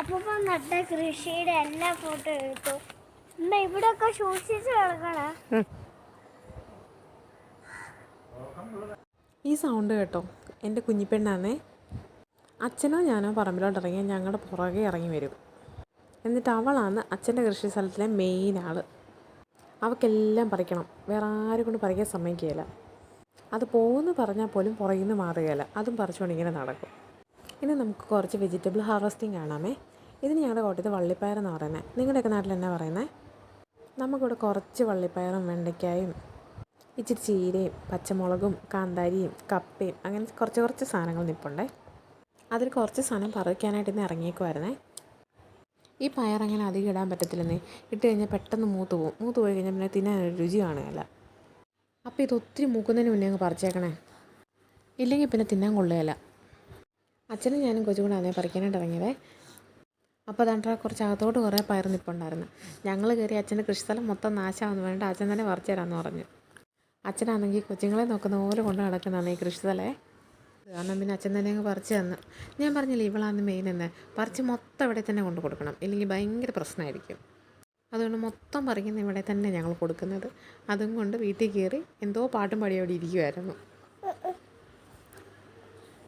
അപ്പൊ നട്ട കൃഷിയുടെ എല്ലാ ഫോട്ടോ എടുത്തു. ഇവിടെയൊക്കെ സൂക്ഷിച്ച് കിടക്കണേ. ഈ സൗണ്ട് കേട്ടോ, എൻ്റെ കുഞ്ഞിപ്പെണ്ണാന്നേ. അച്ഛനോ ഞാനോ പറമ്പിലോട്ട് ഇറങ്ങി ഞങ്ങളുടെ പുറകെ ഇറങ്ങി വരും. എന്നിട്ട് അവളാണ് അച്ഛൻ്റെ കൃഷി സ്ഥലത്തിലെ മെയിൻ ആൾ. അവൾക്കെല്ലാം പറിക്കണം, വേറെ ആരും കൊണ്ട് പറിക്കാൻ സമ്മതിക്കുകയില്ല. അത് പോകുമെന്ന് പറഞ്ഞാൽ പോലും പുറകിൽ നിന്ന് മാറുകയില്ല, അതും പറിച്ചുകൊണ്ട് ഇങ്ങനെ നടക്കും. ഇനി നമുക്ക് കുറച്ച് വെജിറ്റബിൾ ഹാർവെസ്റ്റിംഗ് കാണാമേ. ഇതിന് ഞങ്ങളുടെ കോട്ടയത്ത് വള്ളിപ്പയറെന്ന് പറയുന്നത്. നിങ്ങളുടെയൊക്കെ നാട്ടിൽ എന്നാ പറയുന്നത്? നമുക്കിവിടെ കുറച്ച് വള്ളിപ്പയറും വെണ്ടയ്ക്കായും ഇച്ചിരി ചീരയും പച്ചമുളകും കാന്താരിയും കപ്പയും അങ്ങനെ കുറച്ച് സാധനങ്ങൾ നിൽപ്പുണ്ടേ. അതിൽ കുറച്ച് സാധനം പറിക്കാനായിട്ട് ഇന്ന് ഇറങ്ങിയേക്കുമായിരുന്നേ. ഈ പയറങ്ങനെ അധികം ഇടാൻ പറ്റത്തില്ലെന്നേ. ഇട്ട് കഴിഞ്ഞാൽ പെട്ടെന്ന് മൂത്ത് പോയി കഴിഞ്ഞാൽ പിന്നെ തിന്നാനൊരു രുചി കാണുകയില്ല. അപ്പോൾ ഇത് ഒത്തിരി മൂക്കുന്നതിന് മുന്നേ അങ്ങ് പറിച്ചേക്കണേ, ഇല്ലെങ്കിൽ പിന്നെ തിന്നാൻ കൊള്ളുകയില്ല. അച്ഛനും ഞാനും കൊച്ചും കൂടെ അതേ പറിക്കാനായിട്ട് ഇറങ്ങിയതേ. അപ്പോൾ അതാണ്ടാ കുറച്ച് അകത്തോട്ട് കുറേ പയർ നിൽപ്പുണ്ടായിരുന്നു. ഞങ്ങൾ കയറി അച്ഛൻ്റെ കൃഷിസ്ഥലം മൊത്തം നാശമാണെന്ന് പറഞ്ഞിട്ട് അച്ഛൻ തന്നെ പറിച്ചു തരാമെന്ന് പറഞ്ഞു. അച്ഛനാണെങ്കിൽ കൊച്ചുങ്ങളെ നോക്കുന്ന പോലെ കൊണ്ട് നടക്കുന്നതാണ് ഈ കൃഷിസ്ഥലേ. കാരണം പിന്നെ അച്ഛൻ തന്നെ അങ്ങ് പറിച്ച് തന്നു. ഞാൻ പറഞ്ഞില്ലേ ഇവളാന്ന് മെയിൻ എന്ന്. പറിച്ച് മൊത്തം ഇവിടെ തന്നെ കൊണ്ട് കൊടുക്കണം, ഇല്ലെങ്കിൽ ഭയങ്കര പ്രശ്നമായിരിക്കും. അതുകൊണ്ട് മൊത്തം പറിക്കുന്ന ഇവിടെ തന്നെ ഞങ്ങൾ കൊടുക്കുന്നത്. അതും കൊണ്ട് വീട്ടിൽ കയറി എന്തോ പാട്ടും പാടി അവിടെ ഇരിക്കുമായിരുന്നു.